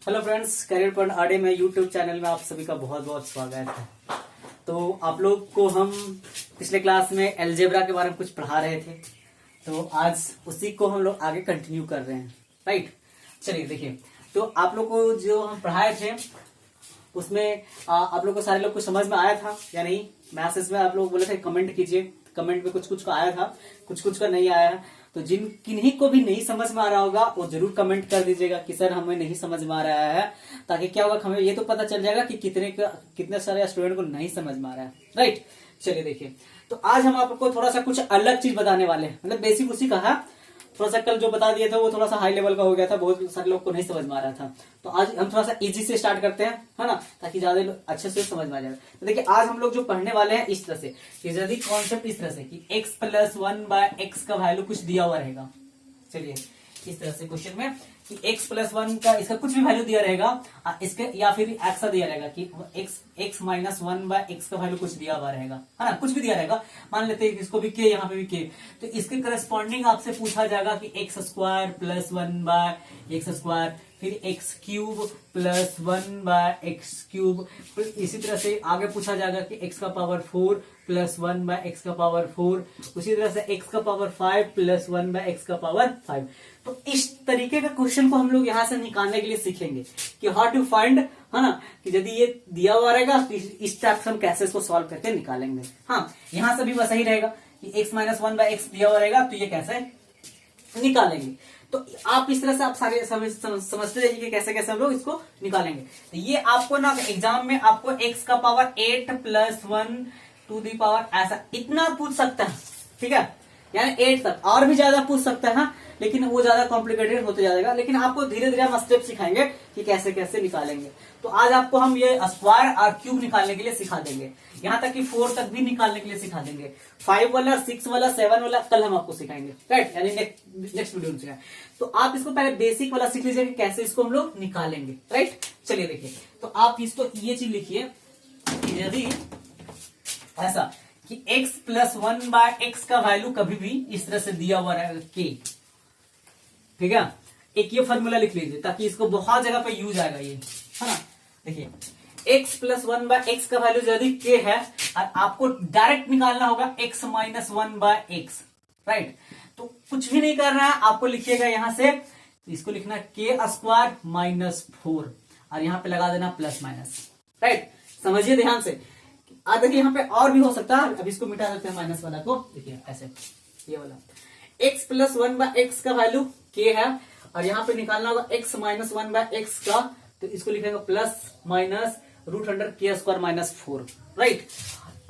Hello friends, career point आडे में YouTube channel में आप सभी का बहुत बहुत स्वागत है। तो आप लोग को हम पिछले क्लास में अलजेब्रा के बारे में कुछ पढ़ा रहे थे, तो आज उसी को हम लोग आगे कंटिन्यू कर रहे हैं। राइट, चलिए देखिए, तो आप लोग को जो हम पढ़ाए थे उसमें आप लोग को सारे लोग को समझ में आया था या नहीं? मैसेज में आप लोग बोले थे कमेंट कीजिए, कमेंट में कुछ कुछ का आया था, कुछ कुछ का नहीं आया है। तो जिन किन्हीं को भी नहीं समझ में आ रहा होगा वो जरूर कमेंट कर दीजिएगा कि सर हमें नहीं समझ में आ रहा है, ताकि क्या होगा, हमें ये तो पता चल जाएगा कि कितने सारे स्टूडेंट को नहीं समझ में आ रहा है। राइट, चलिए देखिए, तो आज हम आपको थोड़ा सा कुछ अलग चीज बताने वाले हैं। मतलब बेसिक उसी का है, थोड़ा सा कल जो बता दिए थे वो थोड़ा सा हाई लेवल का हो गया था, बहुत सारे लोग को नहीं समझ में आ रहा था। तो आज हम थोड़ा सा इजी से स्टार्ट करते हैं, है ना, ताकि ज्यादा अच्छे से समझ में आ जाए। तो देखिए, आज हम लोग जो पढ़ने वाले हैं इस तरह से कि यदि कॉन्सेप्ट इस तरह से कि x प्लस 1/x का वैल्यू कुछ दिया हुआ रहेगा। चलिए, इस तरह से क्वेश्चन में कि x प्लस 1 का इसका कुछ भी वैल्यू दिया रहेगा, इसके या फिर ऐसा दिया रहेगा कि x माइनस 1/x का वैल्यू कुछ दिया हुआ रहेगा, है ना, कुछ भी दिया रहेगा। मान लेते हैं इसको भी k, यहाँ पे भी k, तो इसके करस्पॉन्डिंग आपसे पूछा जाएगा कि x square plus 1/x square, फिर x cube plus 1/x cube, फिर इसी तरह से आगे पूछा जाएगा कि x का पावर 4 प्लस 1/x का पावर 4, उसी तरह से x का पावर 5 प्लस 1/x का पावर 5। तो इस तरीके का क्वेश्चन को हम लोग यहाँ से निकालने के लिए सीखेंगे कि हाउ टू फाइंड, है ना, कि यदि ये दिया हुआ रहेगा तो इस टाइप से हम कैसे इसको सॉल्व करके निकालेंगे। हाँ, यहाँ से भी वैसा ही रहेगा कि x माइनस 1/x दिया हुआ रहेगा, तो ये कैसे निकालेंगे। तो आप इस तरह से आप सारे समझते रहिए कि कैसे कैसे हम लोग इसको निकालेंगे। तो ये आपको ना एग्जाम में आपको x का power 8 plus 1 to the power ऐसा इतना पूछ सकता है, ठीक है, यानी 8 तक, और भी ज्यादा पूछ सकता है, लेकिन वो ज्यादा कॉम्प्लिकेटेड होते जाएगा। लेकिन आपको धीरे धीरे हम स्टेप सिखाएंगे कि कैसे कैसे निकालेंगे। तो आज आपको हम ये स्क्वायर और क्यूब निकालने के लिए सिखा देंगे, यहाँ तक कि 4 तक भी निकालने के लिए सिखा देंगे। 5 वाला, 6 वाला, 7 वाला कल हम आपको सिखाएंगे, राइट, यानी नेक्स्ट वीडियो में सिखाएंगे। तो आप इसको पहले बेसिक वाला सीख लीजिए कि कैसे इसको हम लोग निकालेंगे। राइट, चलिए देखिए, तो आप इसको ये चीज लिखिए, यदि ऐसा कि x प्लस 1/x का वैल्यू कभी भी इस तरह से दिया हुआ रहेगा k, ठीक है, एक ये फॉर्मूला लिख लीजिए ताकि इसको बहुत जगह पे यूज आएगा ये, है ना। देखिए, x प्लस 1/x का वैल्यू यदि k है और आपको डायरेक्ट निकालना होगा x माइनस 1/x, राइट। तो कुछ भी नहीं करना है, आपको लिखिएगा यहां से, इसको लिखना k स्क्वायर माइनस 4 और यहाँ पे लगा देना प्लस माइनस, राइट। समझिए ध्यान से, देखिए यहाँ पे और भी हो सकता है, अब इसको मिटा देते हैं माइनस वाला को। देखिए ऐसे, ये वाला x प्लस 1/x का वैल्यू k है और यहाँ पे निकालना होगा x माइनस 1/x का, तो इसको लिखेगा plus minus root under k square minus 4, right.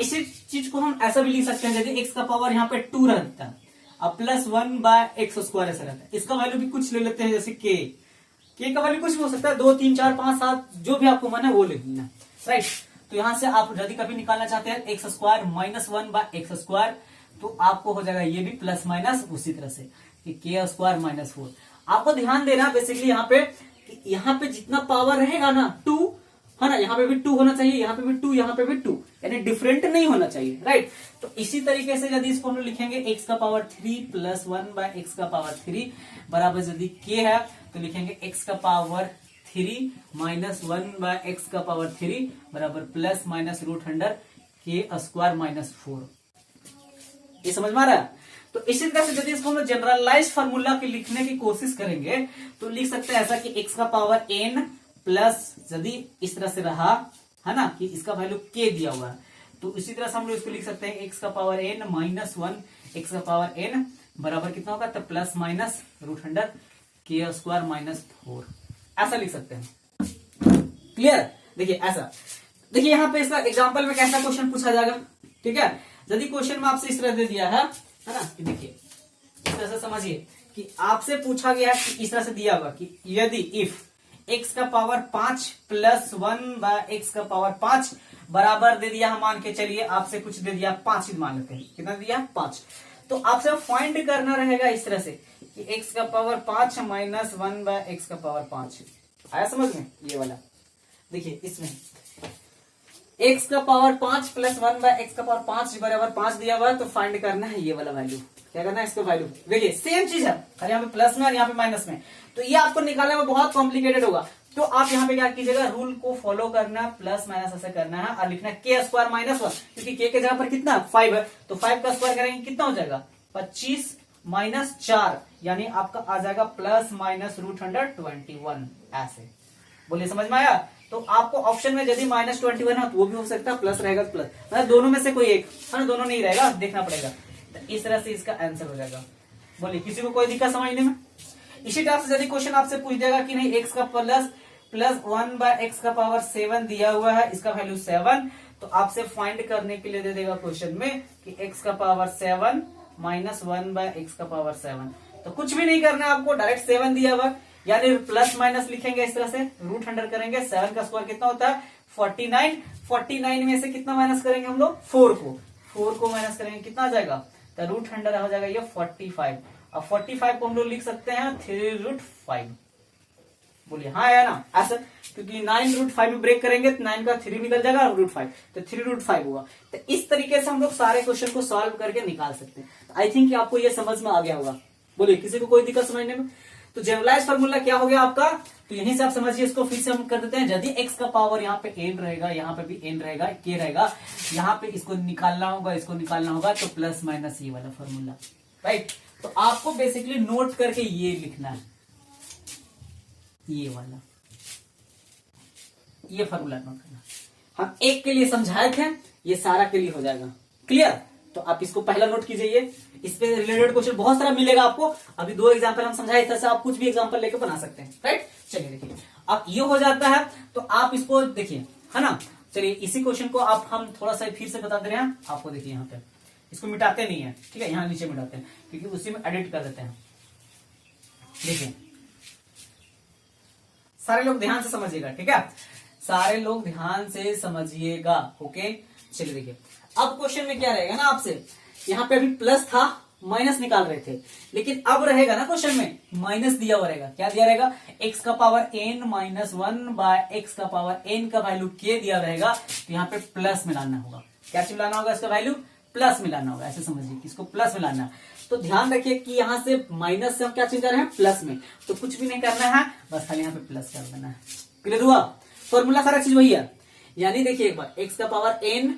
इसी चीज को हम ऐसा भी लिख सकते हैं, यदि x का पावर यहाँ पे 2 रहता है और प्लस 1/x स्क्वायर ऐसा रहता है, इसका वैल्यू भी कुछ ले लेते हैं, जैसे k का वैल्यू कुछ भी हो सकता है, 2 3 4 5 7 जो भी आपको मन है वो ले लेना, राइट। तो यहां से आप यदि कभी निकालना चाहते हैं x square minus 1/x square, तो आपको हो जाएगा ये भी प्लस माइनस उसी तरह से कि k स्क्वायर माइनस 4। आपको ध्यान देना बेसिकली यहाँ पे जितना पावर रहेगा ना 2, है ना, यहाँ पे भी 2 होना चाहिए, यहाँ पे भी 2, यहाँ पे भी 2, यानी डिफरेंट नहीं होना चाहिए, राइट। तो इसी तरीके से यदि इसको हम लोग लिखेंगे x का पावर 3 प्लस 1/x का पावर 3 बराबर यदि k है, तो लिखेंगे x का पावर 3 माइनस 1/x का पावर 3 बराबर plus minus root under k square minus 4। ये समझ में आ रहा है? तो इसी तरह से यदि इसको हम जनरलाइज फार्मूला के लिखने की कोशिश करेंगे तो लिख सकते हैं ऐसा कि x का पावर n प्लस, यदि इस तरह से रहा, है ना, कि इसका वैल्यू k दिया हुआ है, तो इसी तरह से हम लोग इसको लिख सकते हैं x का पावर n माइनस 1 x का पावर n बराबर कितना होगा, तो plus minus root under k square minus 4, ऐसा लिख सकते हैं। क्लियर? देखिए ऐसा, देखिए यहाँ पे इसका एग्जांपल में कैसा क्वेश्चन पूछा जाएगा, ठीक है। यदि क्वेश्चन में आपसे इस तरह दे दिया है ना, कि देखिए इस तरह से समझिए कि आपसे पूछा गया है कि इस तरह से दिया होगा कि यदि इफ x का पावर 5 प्लस 1/x का पावर 5 बराबर दे दिया, हम मान के चलिए आपसे कुछ दे दिया 5 मान लेते हैं, कितना दिया 5, तो आपसे फाइंड करना रहेगा इस तरह से कि x का पावर 5 माइनस 1/x का पावर 5। आया समझ में? ये वाला देखिए, इसमें x का पावर 5 प्लस 1/x का पावर 5 बराबर 5 दिया हुआ है, तो फाइंड करना है ये वाला वैल्यू। क्या करना है, इसका वैल्यू। देखिए सेम चीज है, यहाँ पे प्लस में और यहाँ पे माइनस में, तो ये आपको निकालने में बहुत कॉम्प्लिकेटेड होगा। तो आप यहाँ पे क्या कीजिएगा, रूल को फॉलो करना, प्लस माइनस ऐसे करना है और लिखना के स्क्वायर माइनस 1, क्योंकि के जगह पर कितना 5 है, तो 5 का स्क्वायर करेंगे कितना हो जाएगा 25 माइनस 4, यानी आपका आ जाएगा प्लस माइनस √121 ऐसे। बोलिए समझ में आया। तो आपको ऑप्शन में यदि -21 है तो वो भी हो सकता है, प्लस रहेगा तो प्लस, मतलब दोनों में से कोई एक है ना, दोनों नहीं रहेगा, देखना पड़ेगा। तो इस तरह से इसका आंसर हो जाएगा। बोलिए किसी को कोई दिक्कत समझने में। इसी टाइप से यदि क्वेश्चन आपसे पूछ देगा कि नहीं x का प्लस 1/x का पावर 7 दिया हुआ है, इसका वैल्यू 7, तो आपसे फाइंड करने के लिए दे देगा क्वेश्चन में कि x का पावर 7 माइनस 1/x का पावर 7। तो कुछ भी नहीं करना है आपको, डायरेक्ट 7 दिया हुआ, यानी प्लस माइनस लिखेंगे इस तरह से, रूट अंडर करेंगे, 7 का स्क्वायर कितना होता है 49, 49 में से कितना माइनस करेंगे हम लोग 4 को माइनस करेंगे, कितना आ जाएगा, तो रूट अंडर हो जाएगा ये 45। अब 45 को हम लोग लिख सकते हैं 3√5। बोलिए हाँ है ना ऐसा, क्योंकि 9√5 में ब्रेक करेंगे तो 9 का 3 निकल जाएगा, √5 तो 3√5 होगा। तो इस तरीके से हम लोग सारे क्वेश्चन को सॉल्व करके निकाल सकते हैं। आई थिंक आपको ये समझ में आ गया होगा। बोलिए किसी को कोई दिक्कत समझने में। तो जनरलाइज फार्मूला क्या हो गया आपका, तो यहीं से आप समझिए, इसको फिर से हम कर देते हैं। यदि x का पावर यहाँ पे n रहेगा, यहाँ पे भी n रहेगा, k रहेगा, यहाँ पे इसको निकालना होगा, इसको निकालना होगा, तो प्लस माइनस ये वाला फॉर्मूला, राइट। तो आपको बेसिकली नोट करके ये लिखना है, ये वाला, ये फॉर्मूला नोट करना। हम एक के लिए समझाए थे, ये सारा के लिए हो जाएगा क्लियर। तो आप इसको पहला नोट कीजिए, इस पे रिलेटेड क्वेश्चन बहुत सारा मिलेगा आपको। अभी 2 एग्जांपल हम समझाए, तरह से आप कुछ भी एग्जांपल लेके बना सकते हैं, राइट। चलिए देखिए, अब ये हो जाता है तो आप इसको देखिए, है ना। चलिए इसी क्वेश्चन को आप हम थोड़ा सा फिर से बता दे रहे हैं आपको। देखिए यहाँ पे इसको मिटाते नहीं है, ठीक है, यहाँ नीचे मिटाते हैं क्योंकि उसी में एडिट कर देते हैं। देखिए सारे लोग ध्यान से समझिएगा, ठीक है, सारे लोग ध्यान से समझिएगा, ओके। चलिए देखिए, अब क्वेश्चन में क्या रहेगा ना आपसे, यहाँ पे अभी प्लस था, माइनस निकाल रहे थे, लेकिन अब रहेगा ना क्वेश्चन में माइनस दिया हुआ रहेगा। क्या दिया रहेगा, x का पावर n माइनस 1/x का पावर n का वैल्यू k दिया रहेगा, तो यहाँ पे प्लस मिलाना होगा। क्या मिलाना होगा, इसका वैल्यू प्लस मिलाना होगा, ऐसे समझिए कि इसको प्लस मिलाना है। तो ध्यान रखिए कि यहाँ से माइनस से हम क्या चेंज कर रहे हैं प्लस में, तो कुछ भी नहीं करना है, बस खाली यहाँ पे प्लस कर देना है। क्लियर हुआ, फॉर्मूला सारा चीज वही है। यानी देखिए एक बार, x का power n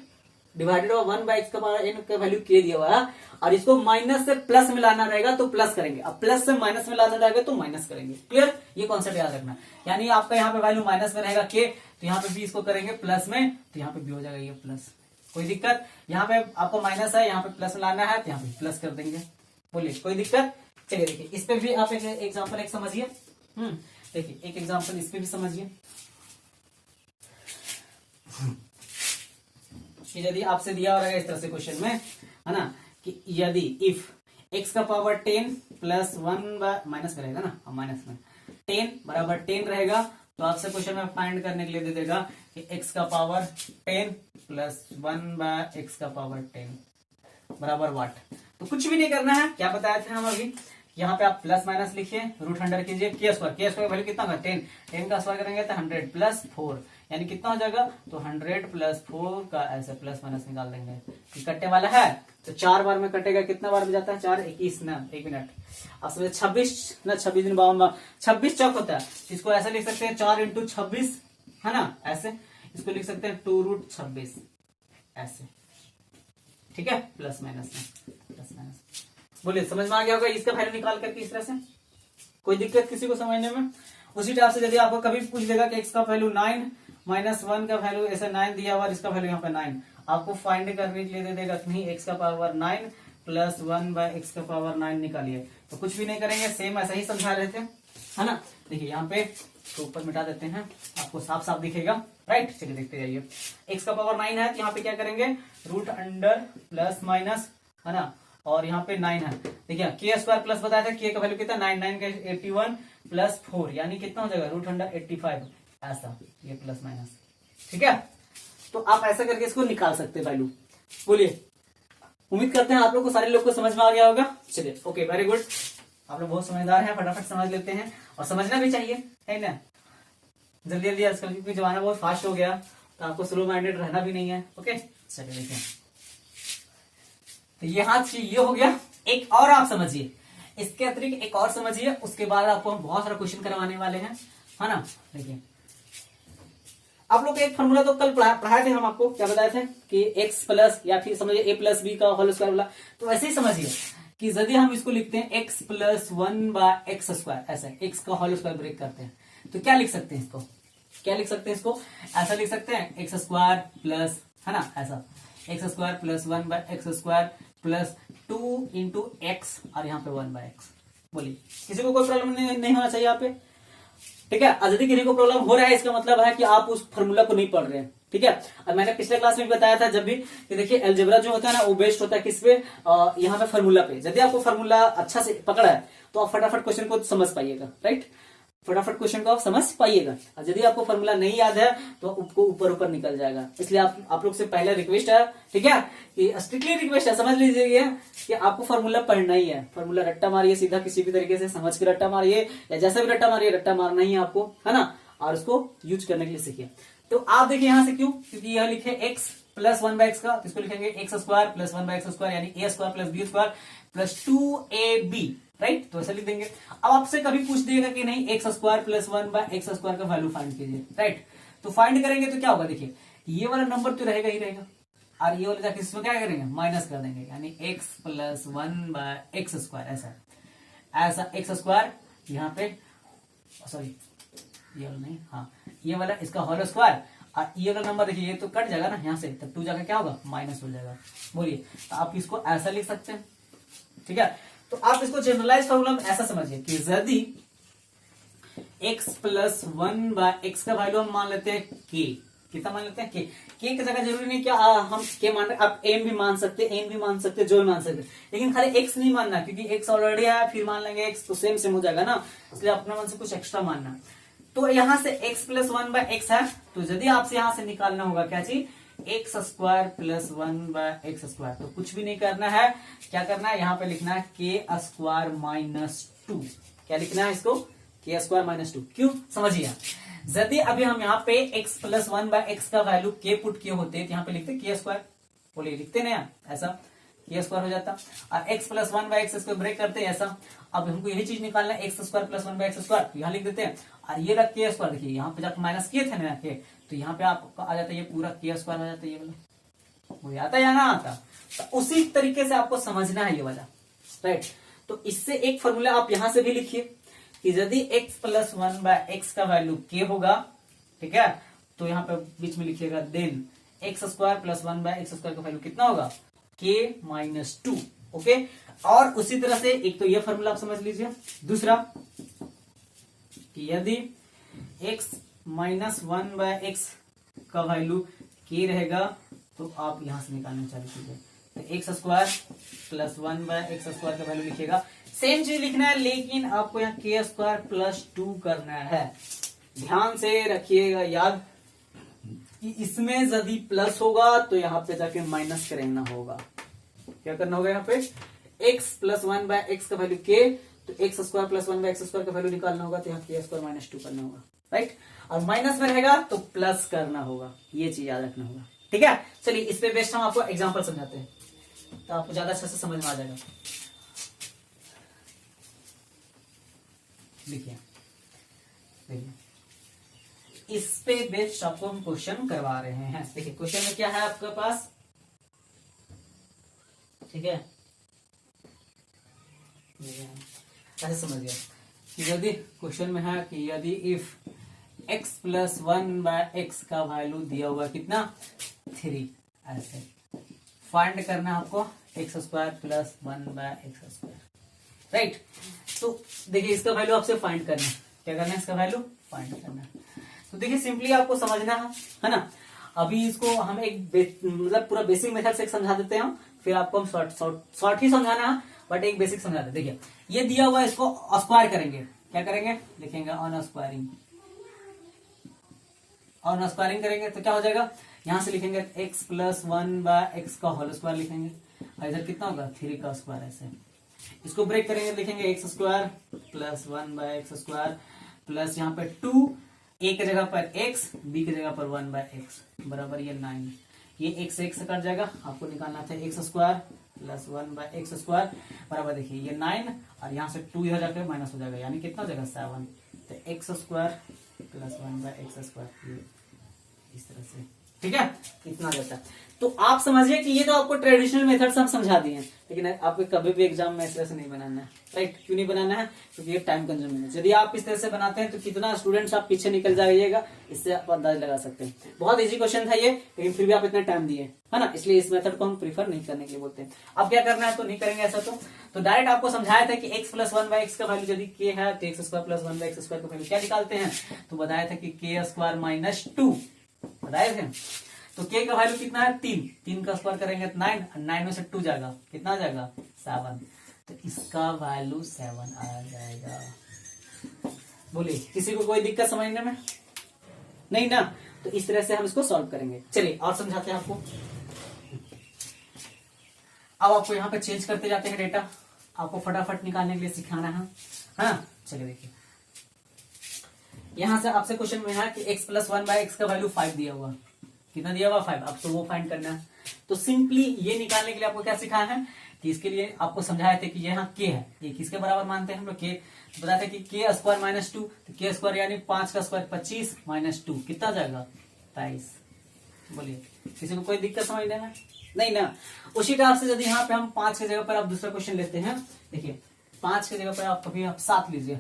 divided by 1/x का पावर n का वैल्यू k दिया हुआ है, और इसको माइनस से प्लस मिलाना रहेगा तो प्लस करेंगे, अब प्लस से माइनस मिलाना रहेगा तो माइनस करेंगे। क्लियर, ये कॉन्सेप्ट याद रखना। यानी आपका यहाँ पे वैल्यू माइनस में रहेगा k, तो यहाँ पे भी इसको करेंगे प्लस में, तो यहाँ पे भी हो जाएगा ये प्लस। कोई दिक्कत, यहाँ पे आपको माइनस है, यहाँ पे प्लस मिलाना है, तो यहाँ पे प्लस कर देंगे। बोलिए कोई दिक्कत। चलिए देखिए, इस पे भी आप एक एग्जाम्पल एक समझिए। देखिए एक एग्जाम्पल इस पे भी समझिए। यदि आपसे दिया रहेगा इस तरह से क्वेश्चन में, है ना, कि यदि इफ x का पावर 10 प्लस 1 माइनस में रहेगा ना, माइनस में 10 बराबर 10 रहेगा, तो आपसे क्वेश्चन में फाइंड करने के लिए दे देगा कि x का पावर 10 प्लस 1/x का पावर 10 बराबर व्हाट। तो कुछ भी नहीं करना है, क्या बताया था हम अभी, यहाँ पे आप प्लस माइनस लिखिए, रूट अंडर कीजिए, के स्क्वायर वैल्यू कितना होगा 10, 10 का स्क्वायर करेंगे तो 100 प्लस 4, यानी कितना हो जाएगा, तो 100 प्लस 4 का ऐसे प्लस माइनस निकाल देंगे। कटने वाला है तो 4 बार में कटेगा, कितना बार में जाता है 4 21 ना, 1 मिनट, अब समझे 26 ना, 26 दिन 56 चौक होता है, इसको ऐसे लिख सकते हैं 4 इंटू 26, है ना, ऐसे इसको लिख सकते हैं 2√26 ऐसे, ठीक है, प्लस माइनस में प्लस माइनस। बोलिए समझ में आ गया होगा इसका वैल्यू निकाल करके इस तरह से। कोई दिक्कत किसी को समझने में। उसी टाइप से यदि आपको कभी पूछ देगा कि x का वैल्यू 9 माइनस 1 का वैल्यू ऐसे 9 दिया हुआ, इसका वैल्यू यहाँ पे 9, आपको फाइंड करने के लिए दे देगा नहीं x का पावर 9 प्लस 1/x का पावर 9 निकालिए। तो कुछ भी नहीं करेंगे, सेम ऐसा ही समझा रहे थे, है ना। देखिए यहाँ पे तो ऊपर मिटा देते हैं, आपको साफ साफ दिखेगा, राइट। चलिए देखते जाइए, x का पावर 9 है तो यहाँ पे क्या करेंगे, रूट अंडर प्लस माइनस, है ना, और यहाँ पे 9 है। देखिए के स्क्वायर प्लस बताया था, के का वैल्यू कितना 9, 9 का 81 प्लस 4, यानी कितना हो जाएगा रूट अंडर 85 ऐसा, ये प्लस माइनस, ठीक है। तो आप ऐसा करके इसको निकाल सकते हैं वैल्यू। बोलिए, उम्मीद करते हैं आप लोग को, सारे लोग को समझ में आ गया होगा। चलिए ओके, वेरी गुड, आप लोग बहुत समझदार हैं, फटाफट समझ लेते हैं, और समझना भी चाहिए, है ना। जल्दी जल्दी आजकल क्योंकि जमाना बहुत फास्ट हो गया, तो आपको स्लो माइंडेड रहना भी नहीं है, ओके। चलिए देखिए, तो ये हो गया। एक और आप समझिए, इसके अतिरिक्त एक और समझिए, उसके बाद आपको हम बहुत सारा क्वेश्चन करवाने वाले हैं, है ना। देखिए आप लोग एक फॉर्मूला तो कल पढ़ाए थे, हम आपको क्या बताए थे कि x प्लस या फिर समझिए a प्लस बी का होल स्क्वायर बोला, तो वैसे ही समझिए कि यदि हम इसको लिखते हैं x प्लस 1/x², ऐसा x का होल स्क्वायर ब्रेक करते हैं तो क्या लिख सकते हैं इसको, क्या लिख सकते हैं इसको, ऐसा लिख सकते हैं x² प्लस, है ना, ऐसा x² plus 1/x² plus 2 into x और यहाँ पे 1/x। बोलिए किसी को कोई प्रॉब्लम नहीं होना चाहिए यहाँ पे, ठीक है। और यदि किसी को प्रॉब्लम हो रहा है इसका मतलब है कि आप उस फॉर्मूला को नहीं पढ़ रहे हैं, ठीक है। और मैंने पिछले क्लास में भी बताया था जब भी कि देखिए अलजेब्रा जो होता है ना वो बेस्ड होता है किस पे, यहाँ पे फॉर्मूला पे। यदि आपको फॉर्मूला अच्छा से पकड़ा है तो आप फटाफट क्वेश्चन को समझ पाइएगा, राइट, फटाफट क्वेश्चन को आप समझ पाइएगा। और यदि आपको फॉर्मूला नहीं याद है तो आपको ऊपर ऊपर निकल जाएगा। इसलिए आप लोग से पहले रिक्वेस्ट है, ठीक है, कि स्ट्रिक्टली रिक्वेस्ट है, समझ लीजिए कि आपको फॉर्मूला पढ़ना ही है। फॉर्मूला रट्टा मारिए, सीधा किसी भी तरीके से समझ के रट्टा मारिए, या जैसे भी रट्टा मारिए, रट्टा मारना ही है आपको, है ना, और उसको यूज करने के लिए सीखिए। तो आप देखिए यहां से क्यों, क्योंकि यह लिखे x प्लस 1/x का, तो इसको लिखेंगे x² प्लस 1/x² यानी a² plus b² plus 2ab, right, तो ऐसा लिख देंगे। अब आपसे कभी पूछ देगा कि नहीं x² प्लस 1/x² का वैल्यू फाइंड कीजिए, राइट, तो फाइंड करेंगे तो क्या होगा, देखिए ये वाला नंबर तो रहेगा ही रहेगा, और ये वाला जाके इसमें क्या करेंगे, माइनस कर देंगे, यानी x प्लस 1/x², ऐसा x² यहाँ पे, सॉरी ये वाला नहीं, हाँ ये वाला इसका होल स्क्वायर, और ये वाला नंबर देखिए ये तो कट जाएगा ना यहाँ से, तब 2 जाकर क्या होगा, माइनस हो जाएगा। बोलिए तो आप इसको ऐसा लिख सकते हैं, ठीक है। तो आप इसको जनरलाइज फॉर्मूला में ऐसा समझिए कि यदि x प्लस 1/x का वैल्यू हम मान लेते हैं k, कितना मान लेते हैं k की जगह जरूरी नहीं क्या हम k मान रहे, आप m भी मान सकते, n भी मान सकते, जो भी मान सकते, लेकिन खाली x नहीं मानना, क्योंकि x ऑलरेडी है, फिर मान लेंगे x तो सेम हो जाएगा ना, इसलिए अपने मन से कुछ एक्स्ट्रा मानना। तो यहां से x प्लस 1/x है, तो यदि आपसे यहां से निकालना होगा क्या चीज, x² प्लस 1/x², तो कुछ भी नहीं करना है, क्या करना है, यहाँ पे लिखना है k² माइनस 2, क्या लिखना है इसको, k² माइनस 2। क्यों, समझिए यदि अभी हम यहाँ पे x प्लस 1/x का वैल्यू k पुट किए होते तो यहाँ पे लिखते k², बोलिए लिखते ना ऐसा, k² हो जाता, और x प्लस 1/x इसको ब्रेक करते हैं ऐसा। अब हमको यही चीज निकालना है x² प्लस 1/x², यहाँ लिख देते हैं, और ये रख k², देखिए यहाँ पे जब माइनस किए थे ना के, तो यहाँ पे आपका आ जाता है ये पूरा k² हो जाता है, ये वाला वो आता है या ना आता, तो उसी तरीके से आपको समझना है ये वाला, राइट। तो इससे एक फॉर्मूला आप यहां से भी लिखिए कि यदि x प्लस 1/x का वैल्यू k होगा, ठीक है, तो यहाँ पे बीच में लिखिएगा देन x² प्लस 1/x² का वैल्यू कितना होगा, k माइनस 2, ओके। और उसी तरह से एक तो ये फॉर्मूला आप समझ लीजिए, दूसरा कि यदि x माइनस 1/x का वैल्यू k रहेगा तो आप यहां से निकालना चालू कीजिए, तो x² प्लस 1/x² का वैल्यू लिखिएगा, सेम चीज लिखना है, लेकिन आपको यहाँ k² प्लस 2 करना है। ध्यान से रखिएगा याद कि इसमें यदि प्लस होगा तो यहाँ पे जाके माइनस करना होगा, क्या करना होगा, यहाँ पे x प्लस 1/x का वैल्यू k, तो x² प्लस 1/x² का वैल्यू निकालना होगा, तो यहाँ k² माइनस 2 करना होगा, राइट, और माइनस में रहेगा तो प्लस करना होगा, ये चीज याद रखना होगा, ठीक है। चलिए इस पे बेस्ट हम आपको एग्जांपल समझाते हैं, तो आपको ज्यादा अच्छे से समझ में आ जाएगा। देखिए इस पे बेस्ट आपको हम क्वेश्चन करवा रहे हैं। देखिए क्वेश्चन में क्या है आपके पास, ठीक है, ऐसे समझिए कि यदि क्वेश्चन में है कि यदि इफ x प्लस 1/x का वैल्यू दिया हुआ कितना 3, ऐसे फाइंड करना है आपको x² प्लस 1/x², राइट। तो देखिए इसका वैल्यू आपसे फाइंड करना है, क्या करना है, इसका वैल्यू फाइंड करना है। तो देखिए सिंपली आपको समझना है ना। अभी इसको हम एक मतलब पूरा बेसिक मेथड से समझा देते हैं, फिर आपको हम शॉर्ट ही समझाना है, बट एक बेसिक समझा देते। देखिए ये दिया हुआ है, इसको स्क्वायर करेंगे, क्या करेंगे, लिखेंगे ऑन स्क्वायरिंग, ऑन स्क्वायरिंग करेंगे तो क्या हो जाएगा, यहां से लिखेंगे x प्लस 1/x का होल स्क्वायर लिखेंगे, और इधर कितना होगा 3 का स्क्वायर, ऐसे इसको ब्रेक करेंगे, लिखेंगे x² प्लस 1/x² प्लस यहाँ पे 2, a की जगह पर x, b की जगह पर 1/x बराबर ये 9, ये x से x कट जाएगा, आपको निकालना था x² प्लस 1/x² बराबर देखिए ये 9, और यहाँ से 2 इधर जाकर माइनस हो जाएगा, यानी कितना हो जाएगा 7, तो x² प्लस 1/x², इस तरह से, ठीक है, इतना रहता है। तो आप समझिए कि ये तो आपको ट्रेडिशनल मेथड से हम समझा दिए हैं, लेकिन आपको कभी भी एग्जाम में इस तरह से नहीं बनाना है, राइट। क्यों नहीं बनाना है? क्योंकि ये टाइम कंज्यूमिंग है। यदि आप इस तरह से बनाते हैं तो कितना स्टूडेंट्स आप पीछे निकल जाइएगा, इससे आप अंदाज लगा सकते हैं। बहुत इजी क्वेश्चन था ये, लेकिन फिर भी आप इतना टाइम दिए, है ना, इसलिए इस मेथड को हम प्रीफर नहीं करने के लिए बोलते हैं। अब क्या करना है, तो नहीं करेंगे ऐसा। तो डायरेक्ट आपको समझाया था कि x + 1/x का वैल्यू यदि k है तो x² + 1/x² का वैल्यू क्या निकालते हैं, तो बताया था कि k² - 2 बताए थे। तो k का वैल्यू कितना है, 3 का स्क्वायर करेंगे तो 9, 9 में से 2 जाएगा, कितना आ जाएगा, 7। तो इसका वैल्यू 7 आ जाएगा। बोलिए, किसी को कोई दिक्कत समझने में? नहीं ना? तो इस तरह से हम इसको सॉल्व करेंगे। चलिए और समझाते हैं आपको। अब आपको यहाँ पे चेंज करते जाते हैं डेटा, आपको फटाफट निकालने के लिए सिखाना है, हाँ। चलिए देखिए, यहां से आपसे क्वेश्चन में है कि x + 1/x का वैल्यू 5 दिया हुआ, कितना दिया हुआ, 5। अब तो वो फाइंड करना है। तो सिंपली ये निकालने के लिए आपको क्या सिखाया है कि इसके लिए आपको समझाए थे कि यहाँ k है, ये किसके बराबर मानते हैं हम लोग, k। तो बताते कि k² - 2, तो k² यानी 5 का स्क्वायर 25 - 2 कितना जाएगा, 23। बोलिए, किसी को कोई दिक्कत समझने में? नहीं ना? उसी टाइप से यदि यहाँ पे हम 5 की जगह पर आप दूसरा क्वेश्चन लेते हैं, देखिए 5 की जगह पर आप कभी आप 7 लीजिए,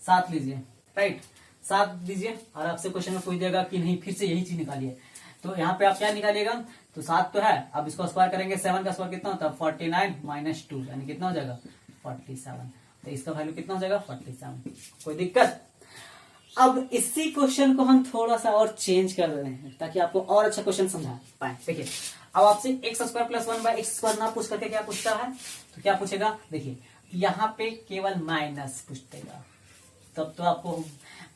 7 लीजिए, राइट, 7 दीजिए, और आपसे क्वेश्चन में पूछ देगा कि नहीं फिर से यही चीज निकालिए। तो यहाँ पे आप क्या निकालिएगा, तो 7 तो है, अब इसको स्क्वायर करेंगे, 7 का स्क्वायर कितना होता है, 49 - 2 यानी कितना हो जाएगा, 47। तो इसका वैल्यू कितना हो जाएगा, 47। कोई दिक्कत? अब इसी क्वेश्चन को हम थोड़ा सा और चेंज कर रहे हैं ताकि आपको और अच्छा क्वेश्चन समझा पाए। देखिए, अब आपसे x² + 1/x² ना पूछ करके क्या पूछता है, तो क्या पूछेगा, देखिए यहाँ पे केवल माइनस पूछेगा, तब तो आपको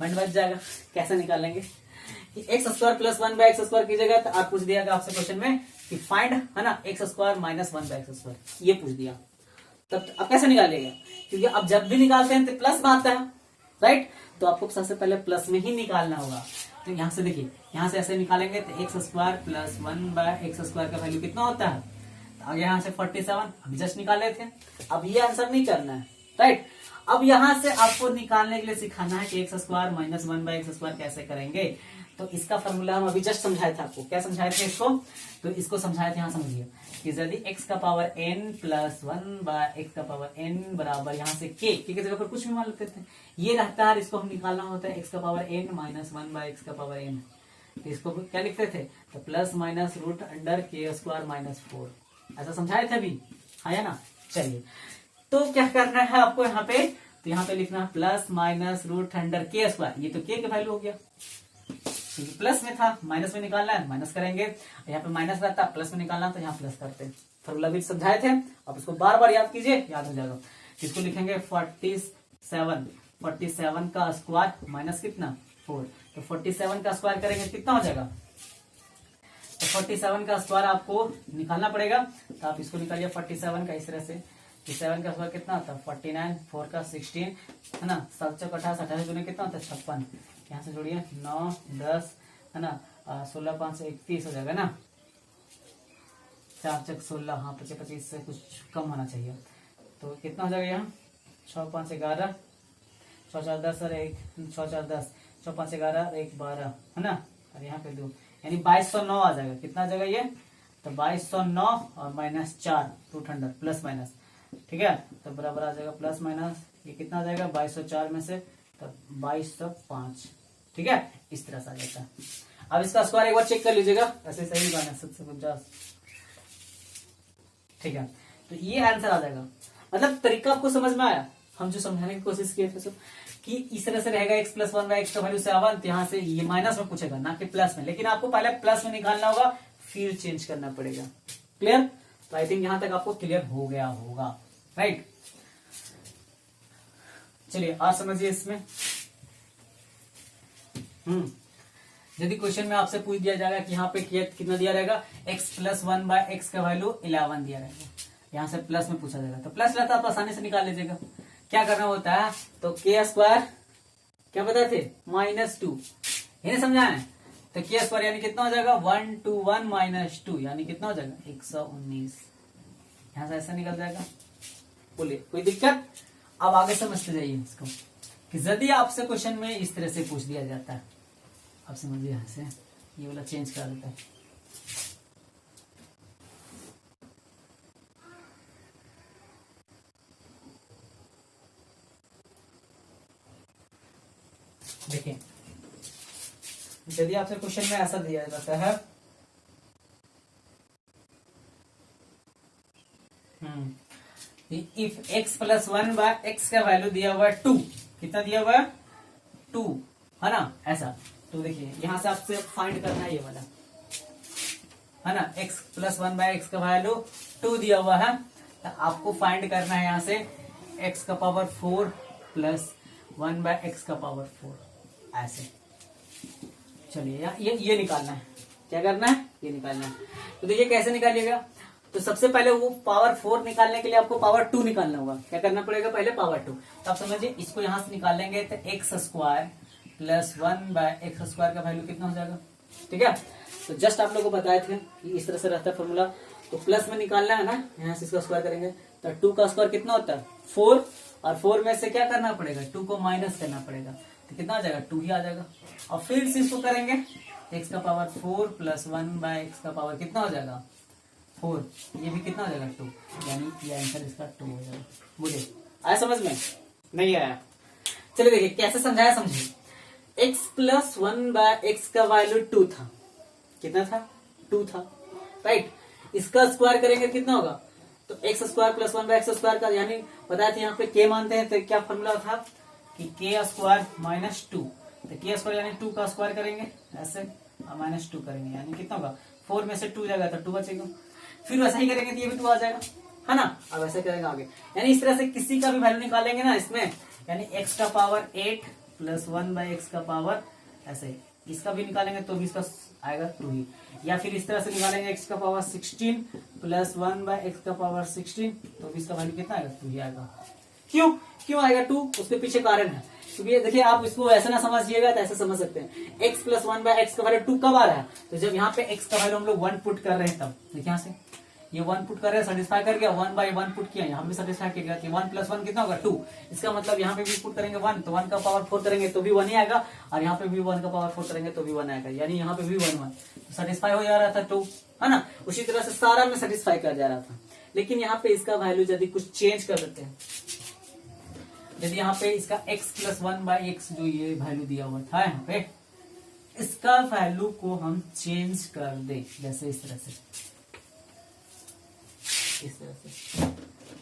मन बच जाएगा। कैसे निकालेंगे कि x² + 1/x² की जगह तो आप पूछ दिया आपसे क्वेश्चन में कि फाइंड, है ना, x² - 1/x², ये पूछ दिया। तब तो अब कैसे निकालेगा, क्योंकि अब जब भी निकालते हैं तो प्लस में आता है, राइट। तो आपको सबसे पहले प्लस में ही निकालना होगा। तो यहां से देखिए, यहां से ऐसे निकालेंगे तो x² + 1/x² का वैल्यू कितना होता है, तो आगे यहां से 47 अभी जस्ट निकाले थे। अब ये आंसर नहीं करना है, राइट। अब यहां से आपको निकालने के लिए सिखाना है कि x² - 1/x² कैसे करेंगे। तो इसका फॉर्मूला हम अभी जस्ट समझाए थे आपको। क्या समझाए थे इसको, तो इसको समझाए थे, यहाँ समझिए कि यदि x का पावर n + 1/x का पावर n बराबर यहाँ से k की जगह पर कुछ भी मान लेते थे, ये रहता है, इसको हम निकालना होता है x का पावर n - 1/x का पावर n। तो इसको क्या लिखते थे, तो ±√k² - 4, ऐसा समझाए थे अभी, है ना। चलिए, तो क्या करना है आपको यहाँ पे, तो यहाँ पे लिखना है ±√k²। ये तो k का वैल्यू हो गया, प्लस में था, माइनस में निकालना है, माइनस करेंगे। यहाँ पे माइनस रहता है, प्लस में निकालना तो यहाँ प्लस करते हैं। फॉर्मूला भी समझाए थे, अब इसको बार बार याद कीजिए, याद हो जाएगा। इसको लिखेंगे 47 का स्क्वायर माइनस कितना, 4। तो 47 का स्क्वायर करेंगे कितना हो जाएगा, तो 47 का स्क्वायर आपको निकालना पड़ेगा। तो आप इसको निकालिए 47 का इस तरह से, 7 का स्क्वायर कितना होता है 49, 4 का 16, है ना, 7 चौक 28, 28 दूनी कितना होता है 56। यहाँ से जोड़िए 9, 10, है ना, 16, 5 31 हो जाएगा ना, 4 चौक 16, हाँ 25 से कुछ कम होना चाहिए। तो कितना हो जाएगा यहाँ, 6, 5, 11, 6, 4, 10 और 1, 6, 4, 10, 6, 5, 11 और 1, 12, है ना, और यहाँ पे 2, यानी 2209 आ जाएगा। कितना आ जाएगा ये, तो 2209 और -4 √100 प्लस माइनस, ठीक है। तो बराबर आ जाएगा प्लस माइनस, ये कितना आ जाएगा 2204 में से तो 2205, ठीक है, इस तरह से आ जाता है। अब इसका स्क्वायर एक बार चेक कर लीजिएगा, ऐसे सही बना 750, ठीक है। तो ये आंसर आ जाएगा। मतलब तरीका आपको समझ में आया, हम जो समझाने की कोशिश किए थे सब कि इस तरह से रहेगा x + 1/x का वैल्यू 7, तो यहाँ से ये माइनस में पूछेगा ना कि प्लस में, लेकिन आपको पहले प्लस में निकालना होगा फिर चेंज करना पड़ेगा। क्लियर? तो आई थिंक यहां तक आपको क्लियर हो गया होगा, राइट। चलिए और समझिए इसमें, यदि क्वेश्चन में आपसे पूछ दिया जाएगा कि यहाँ पे कितना दिया रहेगा, x + 1/x का वैल्यू 11 दिया रहेगा, यहाँ से प्लस में पूछा जाएगा, तो प्लस रहता है तो आसानी से निकाल लीजिएगा। क्या करना होता है, तो k² क्या बताए थे -2, इन्हें समझाना है। तो k² यानी कितना हो जाएगा 121 - 2 यानी कितना हो जाएगा 119, यहां से ऐसा निकल जाएगा। बोलिए कोई दिक्कत? अब आगे समझते जाइए इसको। कि यदि आपसे क्वेश्चन में इस तरह से पूछ दिया जाता है, आप समझिए यहां से ये वाला चेंज कर देता है। देखिए यदि आपसे क्वेश्चन में ऐसा दिया जाता है, if x plus 1 by x का वैल्यू दिया हुआ है 2, कितना दिया हुआ है 2, है ना ऐसा। तो देखिए यहां से आपसे फाइंड करना है ये वाला, है ना, x प्लस 1 बाय एक्स का वैल्यू 2 दिया हुआ है, तो आपको फाइंड करना है यहां से x का पावर 4 प्लस 1 बाय एक्स का पावर 4 ऐसे। चलिए ये निकालना है, क्या करना है, ये निकालना है। तो देखिए कैसे निकालिएगा, तो सबसे पहले वो पावर 4 निकालने के लिए आपको पावर 2 निकालना होगा। क्या करना पड़ेगा, पहले पावर 2। तो आप समझिए इसको यहां से निकालेंगे तो x square plus 1 by x square का वैल्यू कितना हो जाएगा, ठीक है। तो जस्ट आप लोग को बताए थे कि इस तरह से रहता है फॉर्मूला, तो प्लस में निकालना है ना, यहाँ से इसका स्क्वायर करेंगे तो 2 का स्क्वायर कितना होता है 4, और 4 में से क्या करना पड़ेगा 2 को माइनस करना पड़ेगा, तो कितना आ जाएगा 2 ही आ जाएगा। और फिर से इसको करेंगे x का पावर 4 प्लस 1 बाय एक्स का पावर कितना हो जाएगा 4, ये भी कितना हो जाएगा 2, यानी ये आंसर इसका 2 हो जाएगा। बोलिए आया समझ में, नहीं आया? चलिए देखिए कैसे समझाया, समझिए x प्लस 1 बाय एक्स का वैल्यू 2 था, कितना था 2 था, राइट। इसका स्क्वायर करेंगे कितना होगा, तो x square plus 1 by x square का, यानी बताया था यहाँ पे k मानते हैं तो क्या फॉर्मूला था कि k स्क्वायर माइनस 2, तो k स्क्वायर यानी 2 का स्क्वायर करेंगे ऐसे और माइनस 2 करेंगे, यानी कितना होगा 4 में से 2 जाएगा तो 2 बचेगा। फिर वैसा ही करेंगे तो ये भी 2 आ जाएगा, है ना। अब ऐसे करेंगे आगे, यानी इस तरह से किसी का भी वैल्यू निकालेंगे ना इसमें, यानी x का पावर 8 प्लस 1 बाय एक्स का पावर ऐसे, इसका भी निकालेंगे तो भी इसका आएगा 2 ही। या फिर इस तरह से निकालेंगे x का पावर 16 प्लस 1 बाय एक्स का पावर 16, तो भी इसका वैल्यू कितना आएगा 2 ही आएगा। क्यों क्यों आएगा 2, उसके पीछे कारण है, क्योंकि देखिए आप इसको ऐसा ना समझिएगा तो ऐसे समझ सकते हैं। x प्लस 1 बाय एक्स का वैल्यू 2 कब आ रहा है, तो जब यहाँ पे x का वैल्यू हम लोग 1 पुट कर रहे हैं तब। देखिए यहाँ से ये 1 पुट कर रहे हैं, सेटिस्फाई कर गया, 1 बाय 1 पुट किया, यहाँ भी सेटिस्फाई कर गया, 1 प्लस 1 कितना होगा 2। इसका मतलब यहाँ पे भी पुट करेंगे 1, तो 1 का पावर 4 करेंगे तो भी 1 ही आएगा, और यहाँ पे भी 1 का पावर 4 करेंगे तो भी 1 आएगा, यानी यहाँ पे भी 1 1 सेटिस्फाई हो जा रहा था 2, है ना। उसी तरह से सारा में सेटिस्फाई कर जा रहा था, लेकिन यहाँ पे इसका वैल्यू यदि कुछ चेंज कर देते हैं, यदि यहाँ पे इसका x प्लस 1 बाय एक्स जो ये वैल्यू दिया हुआ था यहाँ पे, इसका वैल्यू को हम चेंज कर दे, जैसे इस तरह से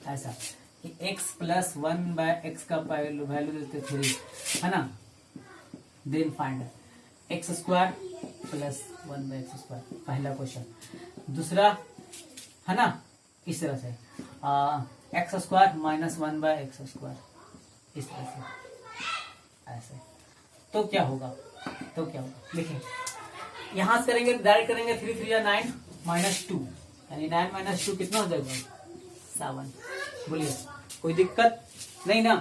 ऐसा कि x प्लस 1 बाय एक्स का वैल्यू देते 3, है ना। Then find x square plus 1 by x square, पहला क्वेश्चन। दूसरा है ना इस तरह से x square minus 1 by x square, इस तरह से ऐसे। तो क्या होगा, देखिए यहां से करेंगे डायरेक्ट करेंगे 3 3 9 माइनस 2, यानी 9 माइनस 2 कितना हो जाएगा 7। बोलिए कोई दिक्कत नहीं ना।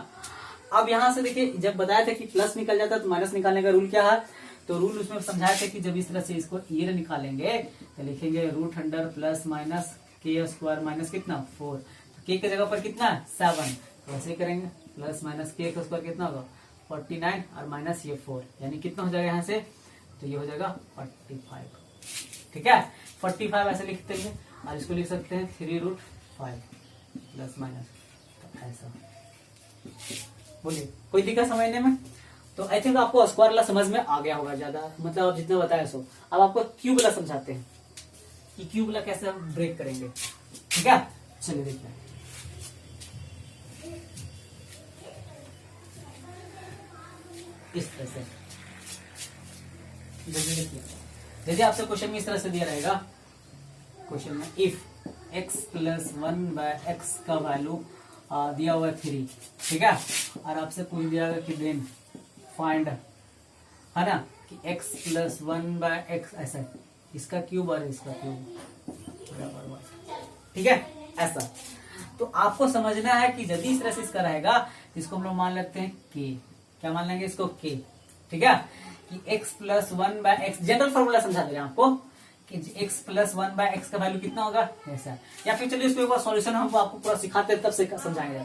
अब यहां से देखिए जब बताया था कि प्लस निकल जाता है तो माइनस निकालने का रूल क्या है, तो रूल उसमें समझाया था कि जब इस तरह से इसको ये निकालेंगे तो लिखेंगे रूट अंडर प्लस माइनस के स्क्वायर माइनस कितना 4, के की जगह पर कितना 7, तो वैसे ही करेंगे प्लस माइनस के स्क्वायर कितना होगा 49 और माइनस ये 4, यानी कितना हो जाएगा यहाँ से, तो ये हो जाएगा 45, ठीक है 45 ऐसे लिखते हैं, और इसको लिख सकते हैं 3√5 प्लस माइनस, तो ऐसा। बोलिए कोई दिक्कत समझने में, तो आई थिंक आपको स्क्वायर वाला समझ में आ गया होगा ज्यादा, मतलब आप जितना बताया सो। अब आपको क्यूब वाला समझाते हैं कि क्यूब वाला कैसे हम ब्रेक करेंगे, ठीक है। चलिए देखते हैं, इस तरह से यदि आपसे क्वेश्चन में इस तरह से दिया रहेगा, क्वेश्चन में if x plus 1 by x का वैल्यू दिया हुआ 3, ठीक है, और आपसे पूछ दिया कि देन फाइंड, है ना, कि x प्लस 1 बाय एक्स ऐसा, इसका क्यूब और इसका क्यूब बराबर, ठीक है ऐसा। तो आपको समझना है कि यदि इस तरह से इसका रहेगा तो इसको हम लोग मान लेते हैं k, क्या मान लेंगे इसको k, ठीक है, कि x plus 1 by x, general formula समझा दे रहे हैं आपको कि x प्लस 1 बाय एक्स का वैल्यू कितना होगा ऐसा, या फिर चलिए इसको एक बार सॉल्यूशन हम आपको पूरा सिखाते हैं तब से समझाएंगे।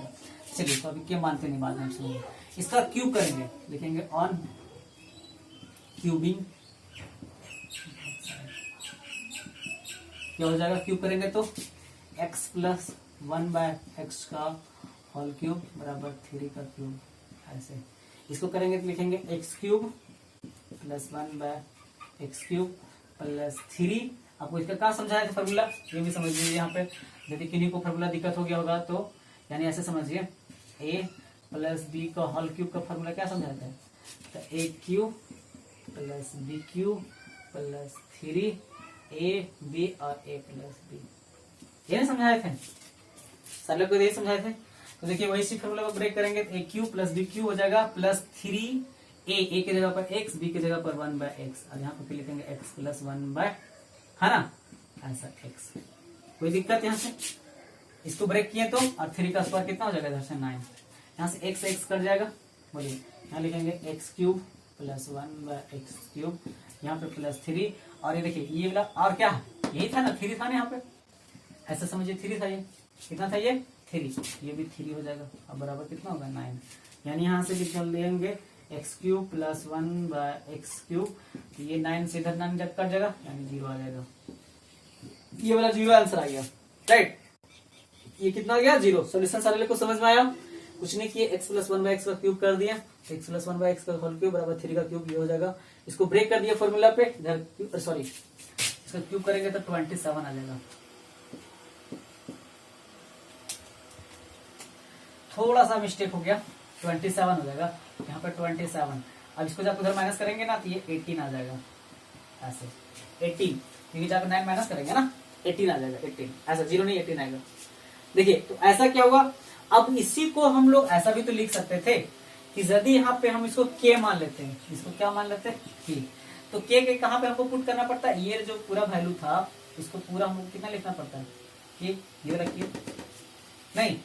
चलिए तो अभी क्या मानते नहीं, बाद में हम सुनेंगे। इसका क्यूब करेंगे, लिखेंगे ऑन क्यूबिंग, क्या हो जाएगा क्यूब करेंगे तो x प्लस 1 बाय एक्स का होल क्यूब बराबर 3 का क्यूब, ऐसे। इसको करेंगे तो लिखेंगे x cube plus 1 by x cube plus 3। आपको इसका क्या समझाया था फॉर्मूला, ये भी समझ लीजिए। यहाँ पे यदि किन्हीं को फॉर्मूला दिक्कत हो गया होगा तो यानी ऐसे समझिए, a प्लस बी का होल क्यूब का फॉर्मूला क्या समझाता है, तो a cube plus b cube plus 3 a b और a प्लस बी, ये समझाए थे सर लोग को, यही समझाए थे। तो देखिए वही सी फॉर्मूला को ब्रेक करेंगे तो a cube plus b cube हो जाएगा प्लस 3 a की जगह पर x, b की जगह पर 1 बाय एक्स, और यहाँ पर लिखेंगे x प्लस 1 बाय, है ना ऐसा x। कोई दिक्कत यहाँ से, इसको ब्रेक किए तो, और 3 का स्क्वायर कितना हो जाएगा इधर से 9, यहाँ से x कट जाएगा। बोलिए यहाँ लिखेंगे x cube plus 1 by x cube, यहाँ पे प्लस 3, और ये देखिए ये वाला और क्या है, यही था ना 3 था ना यहाँ पे, ऐसा समझिए 3 था, ये कितना था ये 3, ये भी 3 हो जाएगा। अब बराबर कितना होगा 9, यानी यहाँ से लिख लेंगे x cube plus 1 by x cube, ये 9 से इधर 9 कट जाएगा यानी 0 आ जाएगा, ये वाला 0 आंसर आ गया, राइट। ये कितना आ गया 0। सोल्यूशन सारे को समझ में आया, कुछ नहीं किए, x प्लस 1 बाय एक्स का क्यूब कर दिया, x प्लस 1 बाय एक्स का होल क्यूब बराबर 3 का क्यूब, ये हो जाएगा। इसको ब्रेक कर दिया फॉर्मूला पे, इधर सॉरी इसका क्यूब करेंगे तो 27 आ जाएगा। थोड़ा सा मिस्टेक हो गया, 27 हो जाएगा यहाँ पर 27। अब इसको जब उधर माइनस करेंगे ना तो ये 18 आ जाएगा, ऐसे 18, क्योंकि जब 9 माइनस करेंगे ना 18 आ जाएगा, 18 ऐसा, 0 नहीं 18 आएगा। देखिए तो ऐसा क्या होगा, अब इसी को हम लोग ऐसा भी तो लिख सकते थे कि यदि यहाँ पे हम इसको k मान लेते हैं, इसको क्या मान लेते हैं k, तो k के कहाँ पे हमको पुट करना पड़ता है, ये जो पूरा वैल्यू था इसको पूरा हमको कितना लिखना पड़ता है, k, ये रखिए नहीं,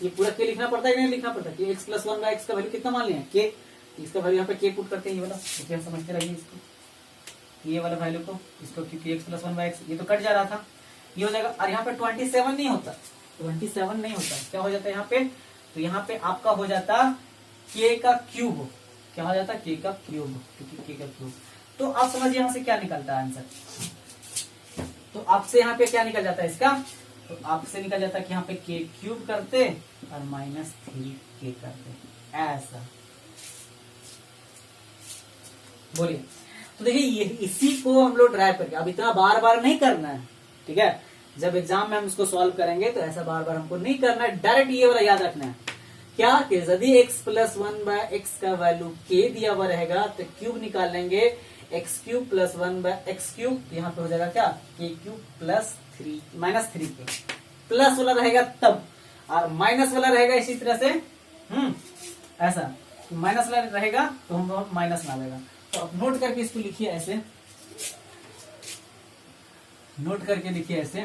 ये पूरा k लिखना पड़ता है, नहीं लिखना पड़ता है, x प्लस 1 बाय एक्स का वैल्यू कितना मान लिया k, इसका वैल्यू यहाँ पे k पुट करते हैं, ये वाला देखिए समझते रहिए इसको, ये वाला वैल्यू को इसको, क्योंकि x प्लस 1 बाय एक्स ये तो कट जा रहा था, ये हो जाएगा। और यहाँ पे 27 नहीं होता, 27 नहीं होता, क्या हो जाता है यहाँ पे, तो यहाँ पे आपका हो जाता k का क्यूब, क्या हो जाता k का क्यूब, क्योंकि k का क्यूब। तो आप समझिए यहाँ से क्या निकलता है आंसर, तो आपसे यहाँ पे क्या निकल जाता है इसका, तो आपसे निकल जाता है कि यहाँ पे k क्यूब करते और माइनस 3k करते, ऐसा बोलिए। तो देखिए ये इसी को हम लोग ड्राइव करके, अब इतना बार बार नहीं करना है, ठीक है, जब एग्जाम में हम इसको सॉल्व करेंगे तो ऐसा बार बार हमको नहीं करना है, डायरेक्ट ये वाला याद रखना है क्या, कि यदि x प्लस 1 बाय एक्स का वैल्यू k दिया हुआ रहेगा तो क्यूब निकाल लेंगे, x cube plus 1 by x cube, यहाँ पे हो जाएगा क्या k cube plus 3 minus 3k, plus वाला रहेगा तब, और माइनस वाला रहेगा इसी तरह से, ऐसा माइनस वाला रहेगा तो हम माइनस में आ जाएगा। तो अब नोट करके इसको लिखिए ऐसे, नोट करके लिखिए ऐसे,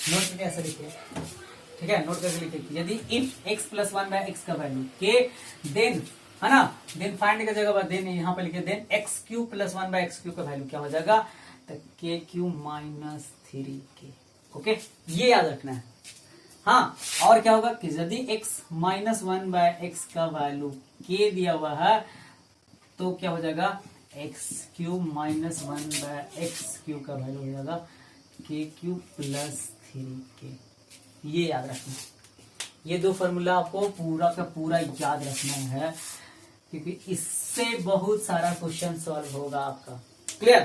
नोट करके ऐसे लिखिए, ठीक है, नोट करके लिखिए, यदि if x plus 1 by x का वैल्यू k, देन है ना, देन फाइंड की जगह पर देन यहाँ पे लिखिए, then x cube plus 1 by x cube का वैल्यू क्या हो जाएगा, तो k cube minus 3k, okay, ये याद रखना है। हाँ, और क्या होगा कि यदि x माइनस 1 बाय एक्स का वैल्यू k दिया हुआ है तो क्या हो जाएगा, x cube minus 1 by x cube का वैल्यू हो जाएगा k क्यूब प्लस 3k, ये याद रखना। ये दो फॉर्मूला आपको पूरा का पूरा याद रखना है, क्योंकि इससे बहुत सारा क्वेश्चन सॉल्व होगा आपका। क्लियर,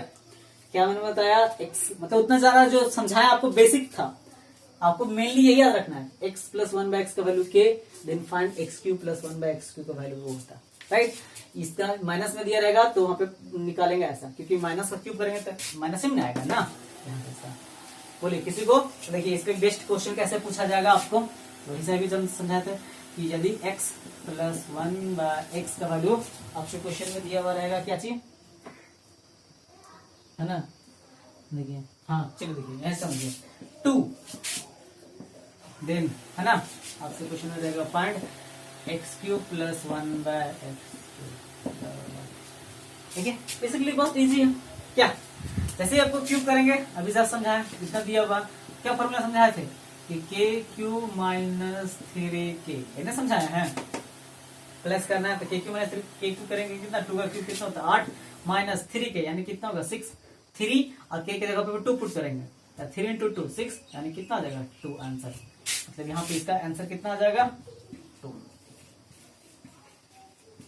क्या मैंने बताया, x मतलब उतना ज्यादा जो समझाया आपको बेसिक था, आपको मेनली यही याद रखना है, x प्लस 1 बाय एक्स का value k, then find x cube plus 1 by x cube का वैल्यू वो होता है, राइट। इसका माइनस में दिया रहेगा तो वहां पे निकालेंगे ऐसा, क्योंकि माइनस का क्यूब करेंगे तो माइनस में आएगा ना, बोलिए किसी को। तो देखिए इसका बेस्ट क्वेश्चन कैसे पूछा जाएगा आपको, वही से भी समझाते हैं कि यदि x प्लस 1 बाय एक्स का वैल्यू आपके क्वेश्चन में दिया हुआ रहेगा, क्या चीज है ना, देखिए हाँ चलिए देखिए ऐसा समझिए 2, देन है ना आपसे क्वेश्चन में रहेगा find x cube plus 1 by x, ठीक है, बेसिकली बहुत इजी है। क्या जैसे आपको क्यूब करेंगे, अभी जब समझाया इतना दिया हुआ, क्या फॉर्मूला समझाए थे कि के क्यू माइनस 3k, इन्हें समझाया है। प्लस करना है तो के क्यू माइनस के क्यू करेंगे कितना, 2 का क्यूब कितना होता है 8 माइनस 3k यानी कितना होगा 6, 3 और के जगह पे 2 पुट करेंगे, 3 इंटू 2 6 यानी कितना आ जाएगा 2 आंसर। मतलब यहाँ पे इसका आंसर कितना आ जाएगा 2।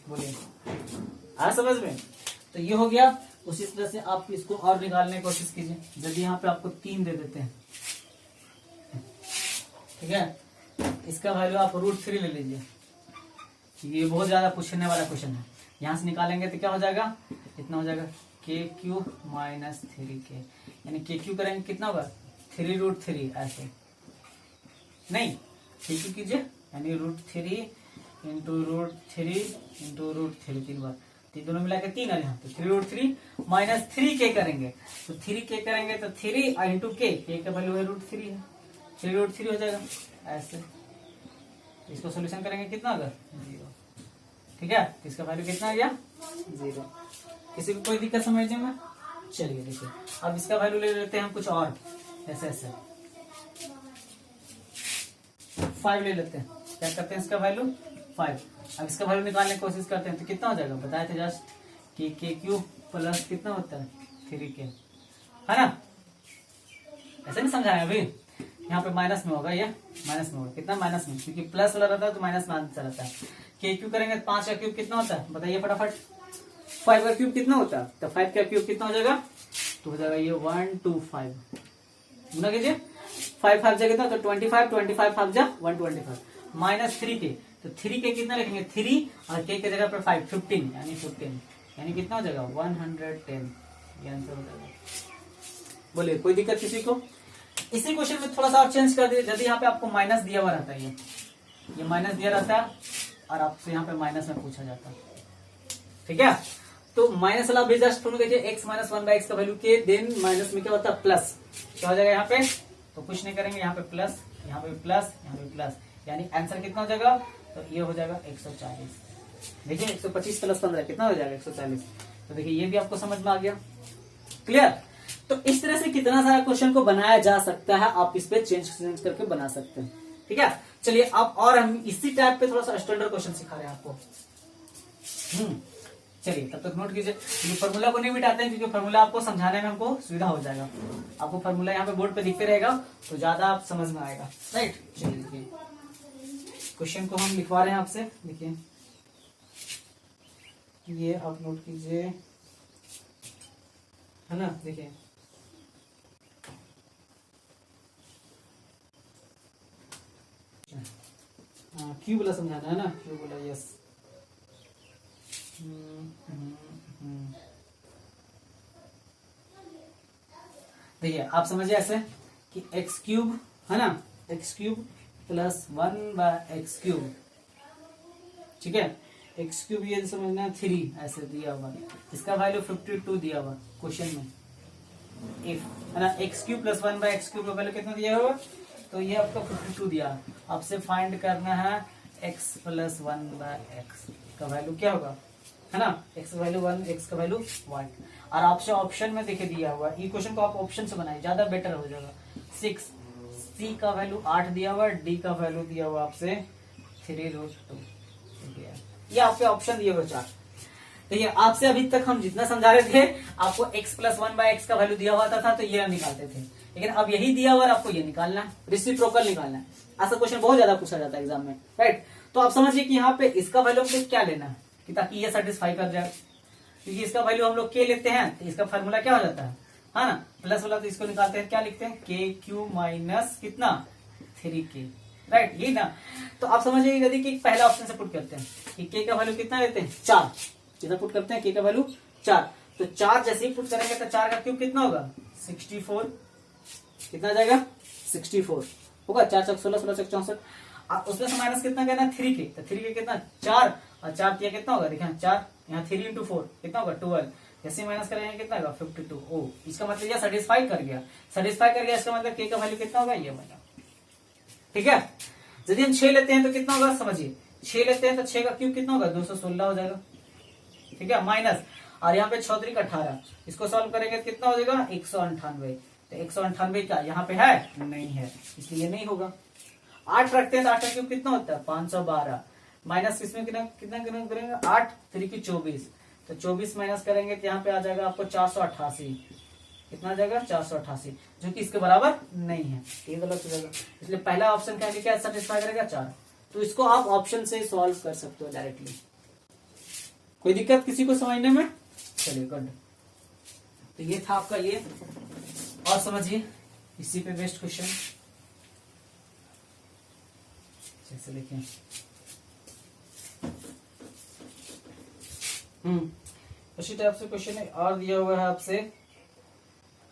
बोलिए आ समझ में? तो ये हो गया। उसी तरह से आप इसको और निकालने की कोशिश कीजिए। यदि यहाँ पे आपको 3 दे देते हैं, ठीक है, इसका वैल्यू आप √3 ले लीजिए। ये बहुत ज्यादा पूछने वाला क्वेश्चन है। यहां से निकालेंगे तो क्या हो जाएगा, इतना हो जाएगा के क्यू माइनस 3k, यानी के क्यू करेंगे कितना होगा 3√3, ऐसे नहीं के क्यू कीजिए, यानी √3 इंटू √3 इंटू √3, 3 बार, तीन दोनों मिला के 3 आ यहाँ पे 3√3 माइनस 3k करेंगे तो 3k करेंगे तो 3 इंटू के का वैल्यू है √3 है, 3√3 हो जाएगा ऐसे। इसको सोल्यूशन करेंगे कितना होगा 0। ठीक है, इसका वैल्यू कितना आ गया 0। किसी को कोई दिक्कत समझने में? चलिए देखिए, अब इसका वैल्यू ले लेते हैं हम कुछ और, ऐसे ऐसे 5 ले लेते हैं। क्या करते हैं इसका वैल्यू 5। अब इसका वैल्यू निकालने की कोशिश करते हैं तो कितना हो जाएगा, बताए थे जस्ट कि के क्यू प्लस कितना होता है 3k, है ना? ऐसे नहीं समझाया अभी? यहाँ पे माइनस में होगा, ये माइनस में होगा, कितना माइनस में, क्योंकि प्लस वाला रहता है तो माइनस में आंसर रहता है। के क्यू करेंगे 5 का क्यूब कितना होता है बताइए फटाफट, 5 का क्यूब कितना होता है, तो 5 का क्यूब कितना हो जाएगा, तो हो जाएगा ये 125, गुना कीजिए 5 5 जा कितना, तो 25, 25 5 जा 125 माइनस 3k, तो 3k कितना लिखेंगे 3 और k की जगह पर 5 15 यानी 15 यानी कितना हो जाएगा 110, ये आंसर हो जाएगा। बोलिए कोई दिक्कत किसी को? इसी क्वेश्चन में थोड़ा सा और चेंज कर दीजिए। यदि यहाँ पे आपको माइनस दिया हुआ रहता है, ये माइनस दिया रहता है और आपसे यहाँ पे माइनस में पूछा जाता है, ठीक है, तो माइनस वाला भी जस्ट फॉलो कीजिए, x माइनस 1/x का वैल्यू के, देन माइनस में क्या होता है प्लस, क्या हो जाएगा यहाँ पे, तो कुछ नहीं करेंगे, यहाँ पे प्लस, यहाँ पे प्लस, यहाँ पे प्लस, यानी आंसर कितना हो जाएगा, तो ये हो जाएगा 140। देखिए 125 प्लस 15 कितना हो जाएगा 140। तो देखिए ये भी आपको समझ में आ गया, क्लियर? तो इस तरह से कितना सारा क्वेश्चन को बनाया जा सकता है, आप इस पे चेंज करके बना सकते हैं, ठीक है। चलिए अब और हम इसी टाइप पे थोड़ा सा स्टैंडर्ड क्वेश्चन सिखा रहे हैं आपको। चलिए तब तक नोट कीजिए, फॉर्मूला को नहीं मिटाते हैं क्योंकि फॉर्मूला आपको समझाने में हमको सुविधा हो जाएगा। आपको फॉर्मूला यहाँ पे बोर्ड पे दिखते रहेगा तो ज्यादा आप समझ में आएगा, राइट। चलिए देखिए क्वेश्चन को हम लिखवा रहे हैं आपसे, देखिए ये आप नोट कीजिए, है ना। देखिए क्यू बोला समझाना है ना, क्यू बोला, यस। देखिए आप समझिए ऐसे कि एक्स क्यूब है ना, एक्स क्यूब प्लस 1/x³, ठीक है। एक्स क्यूब ये समझना 3 ऐसे दिया हुआ, इसका वैल्यू 52 दिया हुआ क्वेश्चन में, इफ है ना एक्स क्यूब प्लस 1/x³ का वैल्यू कितना दिया हुआ, तो ये आपको 52 दिया। आपसे फाइंड करना है x प्लस 1/x का वैल्यू क्या होगा, है ना, x का वैल्यू 1, x का वैल्यू 1, और आपसे ऑप्शन में देखिए दिया हुआ, ये क्वेश्चन को आप ऑप्शन से बनाइए ज्यादा बेटर हो जाएगा। 6, c का वैल्यू 8 दिया हुआ, d का वैल्यू दिया हुआ आपसे 3√2, ये आपके ऑप्शन दिए हुए 4। देखिए आपसे अभी तक हम जितना समझा रहे थे, आपको x प्लस 1/x का वैल्यू दिया हुआ था तो ये निकालते थे, लेकिन अब यही दिया हुआ आपको ये निकालना है, रेसिप्रोकल निकालना है। ऐसा क्वेश्चन बहुत ज्यादा पूछा जाता है एग्जाम में, राइट। तो आप समझिए कि यहाँ पे इसका वैल्यू हमको क्या लेना है कि ताकि ये सेटिस्फाई कर जाए, क्योंकि इसका वैल्यू हम लोग के लेते हैं तो इसका फॉर्मूला क्या हो जाता है ना, प्लस वाला, तो इसको निकालते हैं, क्या लिखते हैं के क्यू माइनस कितना 3k, राइट, ये ना। तो आप समझिए यदि कि पहला ऑप्शन से पुट करते हैं कि के का वैल्यू कितना लेते हैं 4, कितना पुट करते हैं, के का वैल्यू 4, तो 4 जैसे ही पुट करेंगे तो 4 का क्यूब कितना होगा 64, कितना आ जाएगा 64 होगा, 4 चौक 16, 16 चौक 64, उसमें से माइनस कितना करना है 3k, तो 3k कितना 4 और 4 किया कितना होगा, देखिए 4 यहाँ 3 इंटू 4 कितना होगा 12, जैसे माइनस करेंगे कितना होगा 52। ओ इसका मतलब ये सेटिस्फाई कर गया, सेटिस्फाई कर गया, इसका मतलब के का वैल्यू कितना होगा ये बना, ठीक है। यदि हम 6 लेते हैं तो कितना होगा समझिए, 6 लेते हैं तो 6 का क्यूब कितना होगा 216 हो जाएगा, ठीक है, माइनस, और यहाँ पे 6 3 18, इसको सॉल्व करेंगे तो कितना हो जाएगा 198। तो 198 क्या यहाँ पे है, नहीं है, इसलिए नहीं होगा। 8 रखते हैं तो 8 का क्यूब कितना होता है 512, माइनस इसमें कितना कितना कितना करेंगे 8 3 की 24, तो 24 माइनस करेंगे तो यहाँ पे आ जाएगा आपको 488, कितना आ जाएगा 488, जो कि इसके बराबर नहीं है, ये गलत हो जाएगा। इसलिए पहला ऑप्शन क्या सेटिस्फाई करेगा 4। तो इसको आप ऑप्शन से सॉल्व कर सकते हो डायरेक्टली। कोई दिक्कत किसी को समझने में? चलिए गुड। तो ये था आपका ये, और समझिए इसी पे बेस्ट क्वेश्चन जैसे लिखें। उसी टाइप से क्वेश्चन और दिया हुआ है आपसे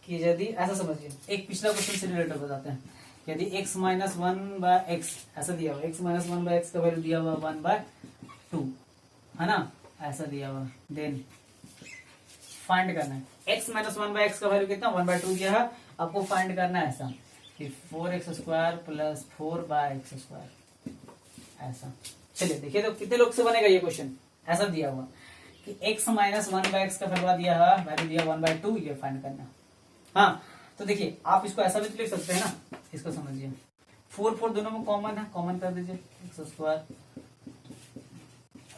कि यदि ऐसा समझिए, एक पिछला क्वेश्चन से रिलेटेड बताते हैं। यदि x माइनस 1/x ऐसा दिया हुआ, x माइनस 1/x का वैल्यू दिया हुआ 1/2 है ना, ऐसा दिया हुआ, देन फाइंड करना है। x माइनस 1/x का वैल्यू कितना 1/2 दिया है, आपको फाइंड करना है ऐसा कि 4x² प्लस 4/x², ऐसा। चलिए देखिए तो कितने लोग से बनेगा ये क्वेश्चन। ऐसा दिया हुआ कि x माइनस 1/x का वैल्यू दिया 1/2, ये फाइंड करना। हाँ तो देखिए आप इसको ऐसा भी तो लिख सकते हैं ना, इसको समझिए 4 4 दोनों में कॉमन है, कॉमन कर दीजिए x²।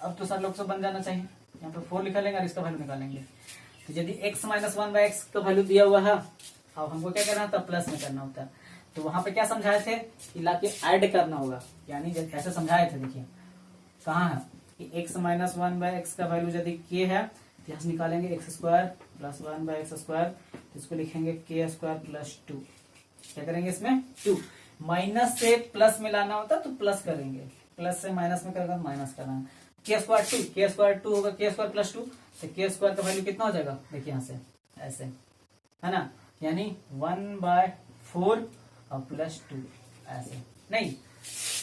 अब तो सारे लोग से बन जाना चाहिए, यहाँ पे 4 लिखा लेंगे और इसका वैल्यू निकालेंगे। तो यदि x माइनस 1/x का वैल्यू दिया हुआ है, अब हमको क्या करना था, प्लस में करना होता है। तो वहां पे क्या समझाए थे कि लाके ऐड करना होगा, यानी ऐसे समझाए थे। देखिए कहाँ है कि x माइनस 1/x का वैल्यू यदि k है तो यहाँ से निकालेंगे x² प्लस 1/x², इसको लिखेंगे k² प्लस 2। क्या करेंगे इसमें 2, माइनस से प्लस में लाना होता तो प्लस करेंगे, प्लस से माइनस में करेंगे तो माइनस करना है। k² 2 होगा, k² प्लस 2, तो k² का वैल्यू कितना हो जाएगा, देखिए यहाँ से ऐसे है ना, यानी 1/4 और प्लस 2 ऐसे नहीं,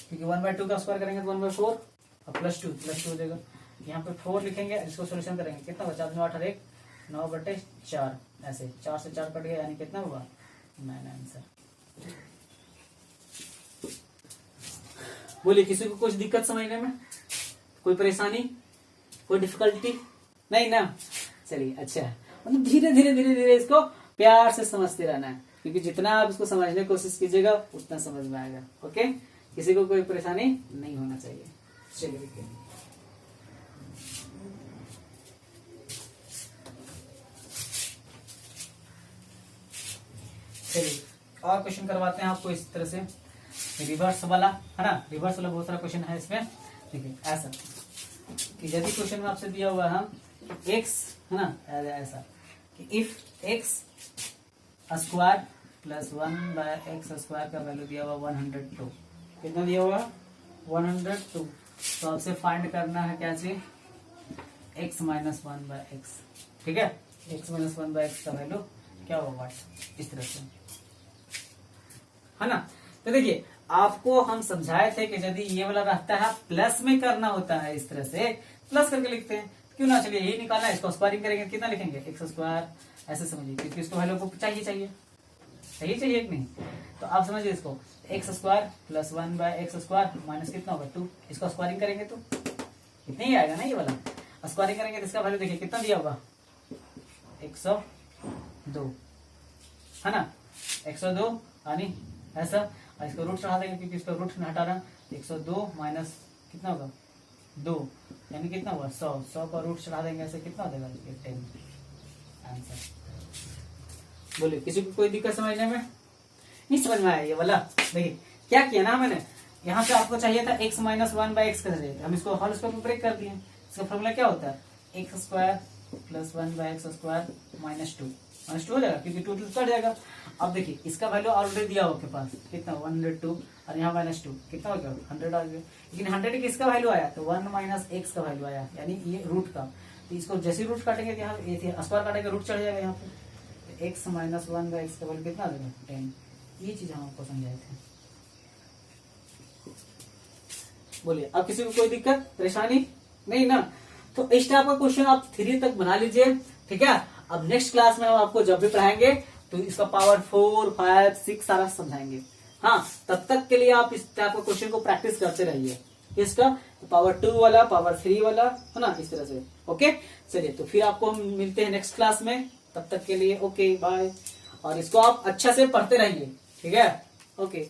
क्योंकि 1/2 का स्क्वायर करेंगे तो 1/4 और प्लस 2 हो जाएगा। यहाँ पे 4 लिखेंगे, इसको सोल्यूशन करेंगे, कितना होगा 4 8 1 9/4, ऐसे 4 से 4 कट गया, यानी कितना हुआ 9 आंसर। बोलिए किसी को कुछ दिक्कत समझने में, कोई परेशानी, कोई डिफिकल्टी नहीं ना? चलिए अच्छा है, मतलब धीरे धीरे धीरे धीरे इसको प्यार से समझते रहना है, क्योंकि जितना आप इसको समझने की कोशिश कीजिएगा उतना समझ में आएगा। ओके, किसी को कोई परेशानी नहीं होना चाहिए। चलिए चलिए और क्वेश्चन करवाते हैं आपको इस तरह से, रिवर्स वाला है ना, रिवर्स वाला बहुत सारा क्वेश्चन है इसमें। देखिए ऐसा कि यदि क्वेश्चन में आपसे दिया हुआ है x है ना, ऐसा कि इफ x² प्लस 1/x² का वैल्यू दिया हुआ 102, कितना दिया हुआ 102, तो आपसे फाइंड करना है क्या चीज x माइनस 1/x, ठीक है, x माइनस 1/x का वैल्यू क्या होगा, इस तरह से है ना। तो देखिए आपको हम समझाए थे कि यदि ये वाला रहता है प्लस में करना होता है, इस तरह से प्लस करके लिखते हैं, क्यों ना, चलिए यही निकालना है, इसको स्क्वायरिंग करेंगे कितना लिखेंगे x², ऐसे समझिए, क्योंकि इसको वैल्यू को चाहिए चाहिए कि नहीं। तो आप समझिए इसको x² प्लस 1/x² माइनस कितना होगा 2, इसको स्क्वायरिंग करेंगे तो इतना ही आएगा ना, ये वाला स्क्वायरिंग करेंगे तो इसका वैल्यू देखिए कितना दिया होगा 102 है ना, 102, यानी ऐसा, और इसको रूट चढ़ा देंगे क्योंकि इसको रूट में हटाना, 102 माइनस कितना होगा 2, यानी कितना हुआ 100 का रूट चढ़ा देंगे, ऐसे कितना हो जाएगा 10 आंसर। बोलिए किसी को कोई दिक्कत समझने में? नहीं समझ में आया ये वाला? देखिए क्या किया ना मैंने, यहाँ पे आपको चाहिए था x माइनस 1/x का, हम इसको होल स्क्वायर में ब्रेक कर दिए। इसका फॉर्मूला क्या होता है x² प्लस 1/x² माइनस 2 हो जाएगा, क्योंकि 2 कट जाएगा। अब देखिए इसका वैल्यू ऑलरेडी दिया हो आपके पास, कितना 102, और यहाँ -2 कितना हो गया 100 आ गया, लेकिन 100 किसका वैल्यू आया, तो 1 माइनस x का वैल्यू आया, यानी ये रूट का। तो इसको जैसे रूट काटेंगे तो यहाँ स्क्वायर काटेंगे रूट चढ़ जाएगा यहाँ पे, तो x माइनस 1/x का वैल्यू कितना आ जाएगा 10। ये चीज हम आपको समझाए थे। बोलिए अब किसी को कोई दिक्कत परेशानी नहीं ना? तो इस टाइप का क्वेश्चन आप 3 तक बना लीजिए, ठीक है। अब नेक्स्ट क्लास में हम आपको जब भी पढ़ाएंगे तो इसका पावर 4, 5, 6 सारा समझाएंगे। हाँ, तब तक के लिए आप इस टाइप का क्वेश्चन को प्रैक्टिस करते रहिए, इसका तो पावर 2 वाला, पावर 3 वाला, है ना, इस तरह से। ओके, चलिए तो फिर आपको हम मिलते हैं नेक्स्ट क्लास में, तब तक के लिए ओके बाय। और इसको आप अच्छा से पढ़ते रहिए, ठीक है, ओके।